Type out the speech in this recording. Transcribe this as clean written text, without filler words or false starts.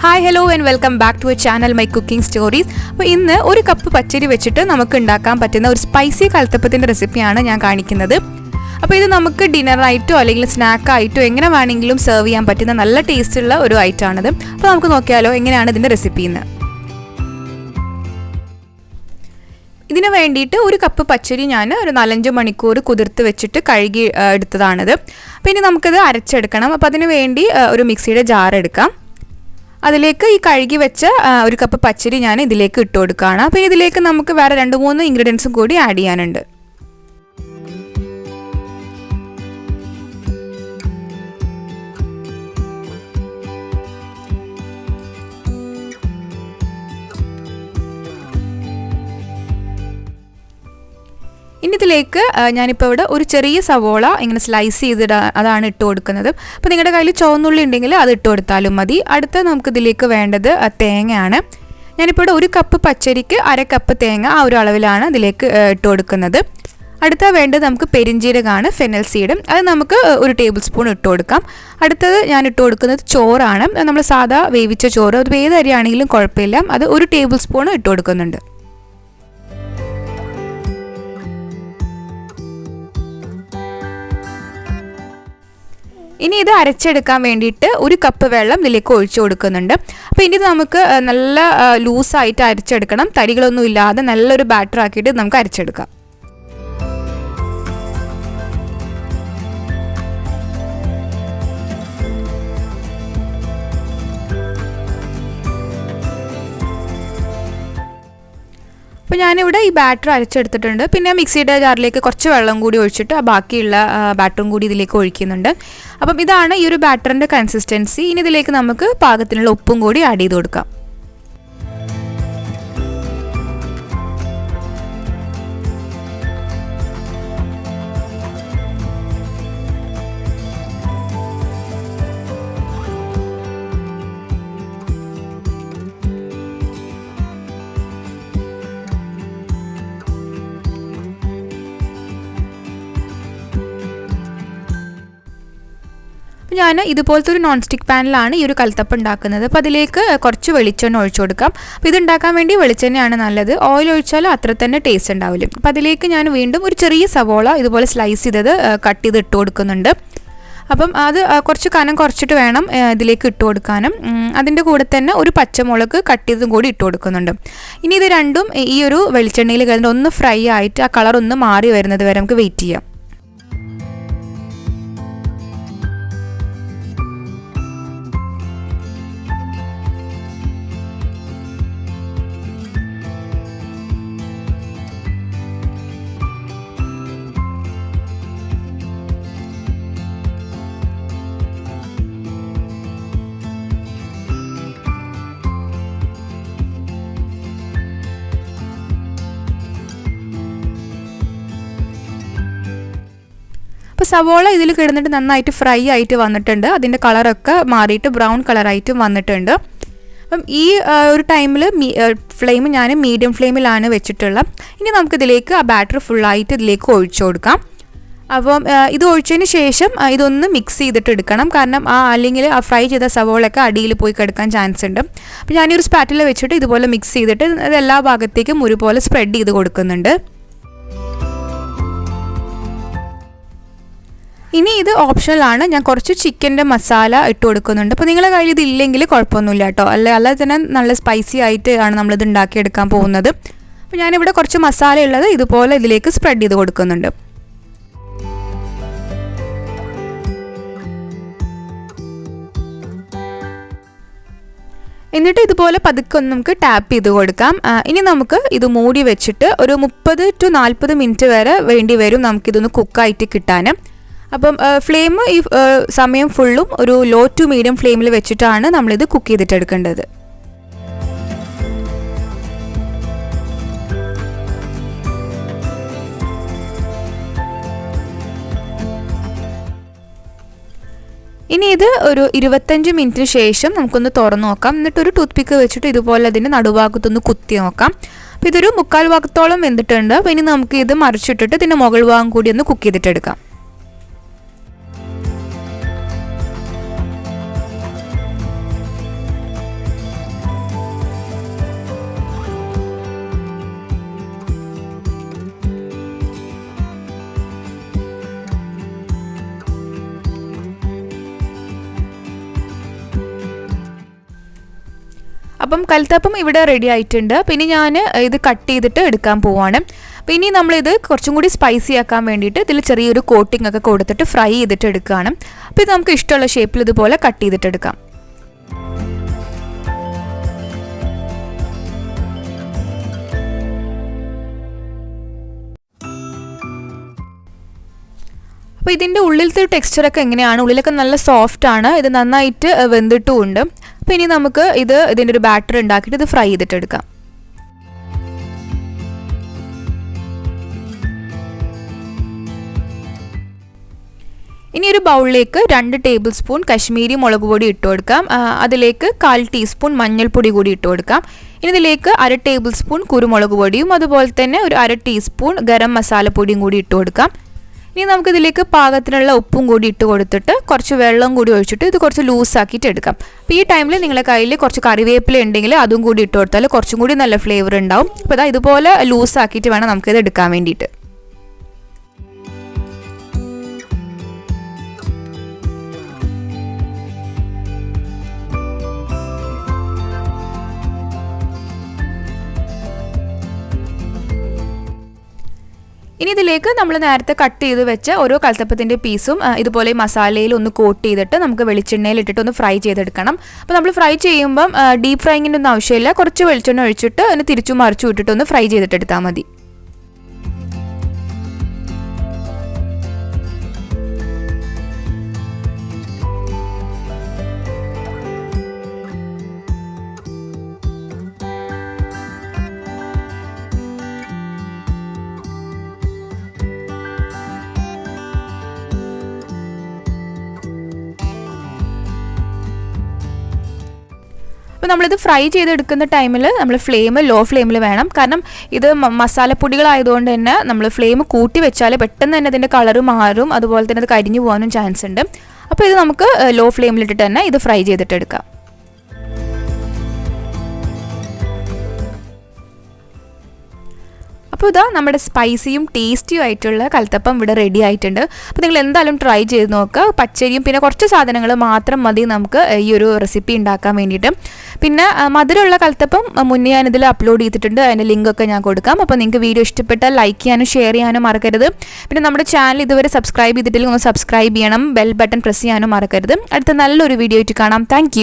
Hi, hello and welcome back to a channel My Cooking Stories. അപ്പോൾ ഇന്ന് ഒരു cup പച്ചരി വെച്ചിട്ട് നമുക്ക് ഉണ്ടാക്കാൻ പറ്റുന്ന ഒരു സ്പൈസി കൽത്തപ്പത്തിന്റെ റെസിപ്പിയാണ് ഞാൻ കാണിക്കുന്നത്. അപ്പോൾ ഇത് നമുക്ക് ഡിന്നർ ആയിട്ടോ അല്ലെങ്കിൽ സ്നാക്ക് ആയിട്ടോ എങ്ങനെ വേണമെങ്കിലും സെർവ് ചെയ്യാൻ പറ്റുന്ന നല്ല ടേസ്റ്റ് ഉള്ള ഒരു ഐറ്റം ആണിത്. അപ്പോൾ നമുക്ക് നോക്കിയാലോ എങ്ങനെയാണ് ഇതിന്റെ റെസിപ്പി എന്ന്. ഇതിനു വേണ്ടിയിട്ട് ഒരു കപ്പ് പച്ചരി ഞാൻ ഒരു 4-5 മണിക്കൂർ കുതിർത്ത് വെച്ചിട്ട് കഴുകി എടുത്തതാണിത്. അപ്പോൾ ഇനി നമുക്കിത് അരച്ചെടുക്കണം. അപ്പോൾ അതിനു വേണ്ടി ഒരു മിക്സിയുടെ ജാർ എടുക്കാം. അതിലേക്ക് ഈ കഴുകി വെച്ച ഒരു കപ്പ് പച്ചരി ഞാൻ ഇതിലേക്ക് ഇട്ട് കൊടുക്കുകയാണ്. അപ്പോൾ ഇതിലേക്ക് നമുക്ക് വേറെ 2-3 ഇൻഗ്രീഡിയൻസും കൂടി ആഡ് ചെയ്യാനുണ്ട്. ഇനി ഇതിലേക്ക് ഞാനിപ്പോൾ ഇവിടെ ഒരു ചെറിയ സവോള ഇങ്ങനെ സ്ലൈസ് ചെയ്തിട്ട് അതാണ് ഇട്ട് കൊടുക്കുന്നത്. അപ്പോൾ നിങ്ങളുടെ കയ്യിൽ ചുവന്നുള്ളി ഉണ്ടെങ്കിൽ അത് ഇട്ട് കൊടുത്താലും മതി. അടുത്ത നമുക്കിതിലേക്ക് വേണ്ടത് തേങ്ങയാണ്. ഞാനിപ്പോൾ ഇവിടെ ഒരു കപ്പ് പച്ചരിക്ക് 1/2 കപ്പ് തേങ്ങ ആ ഒരു അളവിലാണ് ഇതിലേക്ക് ഇട്ട് കൊടുക്കുന്നത്. അടുത്ത വേണ്ടത് നമുക്ക് പെരിഞ്ജീരകമാണ്, ഫെനൽ സീഡ്. അത് നമുക്ക് 1 ടേബിൾ സ്പൂൺ ഇട്ട് കൊടുക്കാം. അടുത്തത് ഞാൻ ഇട്ട് കൊടുക്കുന്നത് ചോറാണ്. നമ്മൾ സാധാ വേവിച്ച ചോറ്, അത് ഏത് അരിയാണെങ്കിലും കുഴപ്പമില്ല. അത് 1 ടേബിൾ സ്പൂൺ ഇട്ട് കൊടുക്കുന്നുണ്ട്. ഇനി ഇത് അരച്ചെടുക്കാൻ വേണ്ടിയിട്ട് 1 കപ്പ് വെള്ളം ഇതിലേക്ക് ഒഴിച്ചു കൊടുക്കുന്നുണ്ട്. അപ്പോൾ ഇനി നമുക്ക് നല്ല ലൂസായിട്ട് അരച്ചെടുക്കണം. തരികളൊന്നും ഇല്ലാതെ നല്ലൊരു ബാറ്റർ ആക്കിയിട്ട് നമുക്ക് അരച്ചെടുക്കാം. അപ്പോൾ ഞാനിവിടെ ഈ ബാറ്റർ അരച്ചെടുത്തിട്ടുണ്ട്. പിന്നെ മിക്സിയുടെ ജാറിലേക്ക് കുറച്ച് വെള്ളം കൂടി ഒഴിച്ചിട്ട് ആ ബാക്കിയുള്ള ബാറ്ററും കൂടി ഇതിലേക്ക് ഒഴിക്കുന്നുണ്ട്. അപ്പം ഇതാണ് ഈ ഒരു ബാറ്ററിൻ്റെ കൺസിസ്റ്റൻസി. ഇനി ഇതിലേക്ക് നമുക്ക് പാകത്തിനുള്ള ഉപ്പും കൂടി ആഡ് ചെയ്ത് കൊടുക്കാം. ഞാൻ ഇതുപോലത്തെ ഒരു നോൺ സ്റ്റിക്ക് പാനിലാണ് ഈ ഒരു കൽത്തപ്പം ഉണ്ടാക്കുന്നത്. അപ്പോൾ അതിലേക്ക് കുറച്ച് വെളിച്ചെണ്ണ ഒഴിച്ചു കൊടുക്കാം. അപ്പോൾ ഇതുണ്ടാക്കാൻ വേണ്ടി വെളിച്ചെണ്ണയാണ് നല്ലത്. ഓയിൽ ഒഴിച്ചാലും അത്ര തന്നെ ടേസ്റ്റ് ഉണ്ടാവില്ല. അപ്പോൾ അതിലേക്ക് ഞാൻ വീണ്ടും ഒരു ചെറിയ സവോള ഇതുപോലെ സ്ലൈസ് ചെയ്തത് കട്ട് ചെയ്ത് ഇട്ട് കൊടുക്കുന്നുണ്ട്. അപ്പം അത് കുറച്ച് കനം കുറച്ചിട്ട് വേണം ഇതിലേക്ക് ഇട്ട് കൊടുക്കാനും. അതിൻ്റെ കൂടെ തന്നെ ഒരു പച്ചമുളക് കട്ട് ചെയ്തും കൂടി ഇട്ട് കൊടുക്കുന്നുണ്ട്. ഇനി ഇത് രണ്ടും ഈ ഒരു വെളിച്ചെണ്ണയിൽ കഴിഞ്ഞിട്ട് ഒന്ന് ഫ്രൈ ആയിട്ട് ആ കളർ ഒന്ന് മാറി വരുന്നത് വരെ നമുക്ക് വെയിറ്റ് ചെയ്യാം. അപ്പോൾ സവോള ഇതിൽ കിടന്നിട്ട് നന്നായിട്ട് ഫ്രൈ ആയിട്ട് വന്നിട്ടുണ്ട്. അതിൻ്റെ കളറൊക്കെ മാറിയിട്ട് ബ്രൗൺ കളറായിട്ടും വന്നിട്ടുണ്ട്. അപ്പം ഈ ഒരു ടൈമിൽ ഫ്ലെയിം ഞാൻ മീഡിയം ഫ്ലെയിമിലാണ് വെച്ചിട്ടുള്ളത്. ഇനി നമുക്കിതിലേക്ക് ആ ബാറ്റർ ഫുള്ളായിട്ട് ഇതിലേക്ക് ഒഴിച്ചു കൊടുക്കാം. അപ്പം ഇത് ഒഴിച്ചതിന് ശേഷം ഇതൊന്ന് മിക്സ് ചെയ്തിട്ട് എടുക്കണം. കാരണം അല്ലെങ്കിൽ ആ ഫ്രൈ ചെയ്ത സവോളയൊക്കെ അടിയിൽ പോയി കിടക്കാൻ ചാൻസ് ഉണ്ട്. അപ്പോൾ ഞാനൊരു സ്പാറ്റിൽ വെച്ചിട്ട് ഇതുപോലെ മിക്സ് ചെയ്തിട്ട് അത് എല്ലാ ഭാഗത്തേക്കും ഒരുപോലെ സ്പ്രെഡ് ചെയ്ത് കൊടുക്കുന്നുണ്ട്. ഇനി ഇത് ഓപ്ഷണലാണ്. ഞാൻ കുറച്ച് ചിക്കൻ്റെ മസാല ഇട്ട് കൊടുക്കുന്നുണ്ട്. അപ്പോൾ നിങ്ങളുടെ കയ്യിൽ ഇതില്ലെങ്കിൽ കുഴപ്പമൊന്നുമില്ല കേട്ടോ. അല്ലാതെ തന്നെ നല്ല സ്പൈസി ആയിട്ട് ആണ് നമ്മളിത് ഉണ്ടാക്കിയെടുക്കാൻ പോകുന്നത്. അപ്പോൾ ഞാനിവിടെ കുറച്ച് മസാല ഉള്ളത് ഇതുപോലെ ഇതിലേക്ക് സ്പ്രെഡ് ചെയ്ത് കൊടുക്കുന്നുണ്ട്. എന്നിട്ട് ഇതുപോലെ പതുക്കെ ഒന്ന് നമുക്ക് ടാപ്പ് ചെയ്ത് കൊടുക്കാം. ഇനി നമുക്ക് ഇത് മൂടി വെച്ചിട്ട് ഒരു 30 to 40 മിനിറ്റ് വരെ വേണ്ടി വരും നമുക്കിതൊന്ന് കുക്കായിട്ട് കിട്ടാൻ. അപ്പം ഫ്ലെയിം ഈ സമയം ഫുള്ളും ഒരു ലോ ടു മീഡിയം ഫ്ലെയിമിൽ വെച്ചിട്ടാണ് നമ്മളിത് കുക്ക് ചെയ്തിട്ടെടുക്കേണ്ടത്. ഇനി ഇത് ഒരു 25 മിനിറ്റിന് ശേഷം നമുക്കൊന്ന് തുറന്നു നോക്കാം. എന്നിട്ടൊരു ടൂത്ത് പിക്ക് വെച്ചിട്ട് ഇതുപോലെ അതിൻ്റെ നടുഭാഗത്തൊന്ന് കുത്തി നോക്കാം. അപ്പോൾ ഇതൊരു 3/4 ഭാഗത്തോളം വെന്തിട്ടുണ്ട്. അപ്പോൾ ഇനി നമുക്ക് ഇത് മറിച്ചിട്ടിട്ട് ഇതിൻ്റെ മുകൾ ഭാഗം കൂടി ഒന്ന് കുക്ക് ചെയ്തിട്ടെടുക്കാം. അപ്പം കൽത്തപ്പം ഇവിടെ റെഡി ആയിട്ടുണ്ട്. പിന്നെ ഞാൻ ഇത് കട്ട് ചെയ്തിട്ട് എടുക്കാൻ പോവാണ്. അപ്പോൾ ഇനി നമ്മളിത് കുറച്ചും കൂടി സ്പൈസി ആക്കാൻ വേണ്ടിയിട്ട് ഇതിൽ ചെറിയൊരു കോട്ടിംഗ് ഒക്കെ കൊടുത്തിട്ട് ഫ്രൈ ചെയ്തിട്ട് എടുക്കുകയാണ്. അപ്പോൾ ഇത് നമുക്ക് ഇഷ്ടമുള്ള ഷേപ്പിൽ ഇതുപോലെ കട്ട് ചെയ്തിട്ട് എടുക്കാം. അപ്പോൾ ഇതിൻ്റെ ഉള്ളിലത്തെ ടെക്സ്ചറൊക്കെ എങ്ങനെയാണ്? ഉള്ളിലൊക്കെ നല്ല സോഫ്റ്റ് ആണ്, ഇത് നന്നായിട്ട് വെന്തിട്ടുമുണ്ട്. അപ്പോൾ ഇനി നമുക്ക് ഇതിൻ്റെ ഒരു ബാറ്റർ ഉണ്ടാക്കിയിട്ട് ഇത് ഫ്രൈ ചെയ്തിട്ട് എടുക്കാം. ഇനി ഒരു ബൗളിലേക്ക് 2 ടേബിൾ സ്പൂൺ കശ്മീരി മുളക് പൊടി ഇട്ട് കൊടുക്കാം. അതിലേക്ക് 1/4 ടീസ്പൂൺ മഞ്ഞൾപ്പൊടി കൂടി ഇട്ട് കൊടുക്കാം. ഇനി ഇതിലേക്ക് 1/2 ടേബിൾ സ്പൂൺ കുരുമുളക് പൊടിയും അതുപോലെ തന്നെ ഒരു 1/2 ടീസ്പൂൺ ഗരം മസാലപ്പൊടിയും കൂടി ഇട്ട് കൊടുക്കാം. ഇനി നമുക്കിതിലേക്ക് പാകത്തിനുള്ള ഉപ്പും കൂടി ഇട്ട് കൊടുത്തിട്ട് കുറച്ച് വെള്ളം കൂടി ഒഴിച്ചിട്ട് ഇത് കുറച്ച് ലൂസാക്കിയിട്ട് എടുക്കാം. അപ്പോൾ ഈ ടൈമിൽ നിങ്ങളുടെ കയ്യിൽ കുറച്ച് കറിവേപ്പില ഉണ്ടെങ്കിൽ അതും കൂടി ഇട്ട് കൊടുത്താൽ കുറച്ചും കൂടി നല്ല ഫ്ലേവർ ഉണ്ടാവും. അപ്പോൾ ഇതുപോലെ ലൂസാക്കിയിട്ട് വേണം നമുക്കിത് എടുക്കാൻ വേണ്ടിയിട്ട്. ഇനി ഇതിലേക്ക് നമ്മൾ നേരത്തെ കട്ട് ചെയ്ത് വെച്ച ഓരോ കൽത്തപ്പത്തിൻ്റെ പീസും ഇതുപോലെ മസാലയിൽ ഒന്ന് കോട്ട് ചെയ്തിട്ട് നമുക്ക് വെളിച്ചെണ്ണയിൽ ഇട്ടിട്ട് ഒന്ന് ഫ്രൈ ചെയ്തെടുക്കണം. അപ്പോൾ നമ്മൾ ഫ്രൈ ചെയ്യുമ്പം ഡീപ്പ് ഫ്രൈങ്ങിൻ്റെ ഒന്നും ആവശ്യമില്ല. കുറച്ച് വെളിച്ചെണ്ണ ഒഴിച്ചിട്ട് അതിന് തിരിച്ചു മറിച്ചു ഇട്ടിട്ട് ഒന്ന് ഫ്രൈ ചെയ്തിട്ടെടുത്താൽ മതി. അപ്പോൾ നമ്മളിത് ഫ്രൈ ചെയ്തെടുക്കുന്ന ടൈമിൽ നമ്മൾ ഫ്ലെയിം ലോ ഫ്ലെയിമിൽ വേണം. കാരണം ഇത് മസാലപ്പൊടികളായതുകൊണ്ട് തന്നെ നമ്മൾ ഫ്ലെയിം കൂട്ടി വെച്ചാൽ പെട്ടെന്ന് തന്നെ അതിൻ്റെ കളറ് മാറും, അതുപോലെ തന്നെ അത് കരിഞ്ഞു പോകാനും ചാൻസ് ഉണ്ട്. അപ്പോൾ ഇത് നമുക്ക് ലോ ഫ്ലെയിമിലിട്ടിട്ട് തന്നെ ഇത് ഫ്രൈ ചെയ്തിട്ടെടുക്കാം. അപ്പോൾ ഇതാ നമ്മുടെ സ്പൈസിയും ടേസ്റ്റിയും ആയിട്ടുള്ള കൽത്തപ്പം ഇവിടെ റെഡി ആയിട്ടുണ്ട്. അപ്പോൾ നിങ്ങൾ എന്തായാലും ട്രൈ ചെയ്ത് നോക്കുക. പച്ചരിയും പിന്നെ കുറച്ച് സാധനങ്ങൾ മാത്രം മതി നമുക്ക് ഈ ഒരു റെസിപ്പി ഉണ്ടാക്കാൻ വേണ്ടിയിട്ട്. പിന്നെ മധുരമുള്ള കൽത്തപ്പം മുന്നേ ഞാനിതിൽ അപ്ലോഡ് ചെയ്തിട്ടുണ്ട്, അതിൻ്റെ ലിങ്കൊക്കെ ഞാൻ കൊടുക്കാം. അപ്പോൾ നിങ്ങൾക്ക് വീഡിയോ ഇഷ്ടപ്പെട്ടാൽ ലൈക്ക് ചെയ്യാനും ഷെയർ ചെയ്യാനും മറക്കരുത്. പിന്നെ നമ്മുടെ ചാനൽ ഇതുവരെ സബ്സ്ക്രൈബ് ചെയ്തിട്ടില്ലെങ്കിൽ ഒന്ന് സബ്സ്ക്രൈബ് ചെയ്യണം, ബെൽ ബട്ടൺ പ്രസ് ചെയ്യാനും മറക്കരുത്. അടുത്ത നല്ലൊരു വീഡിയോ ആയിട്ട് കാണാം. താങ്ക്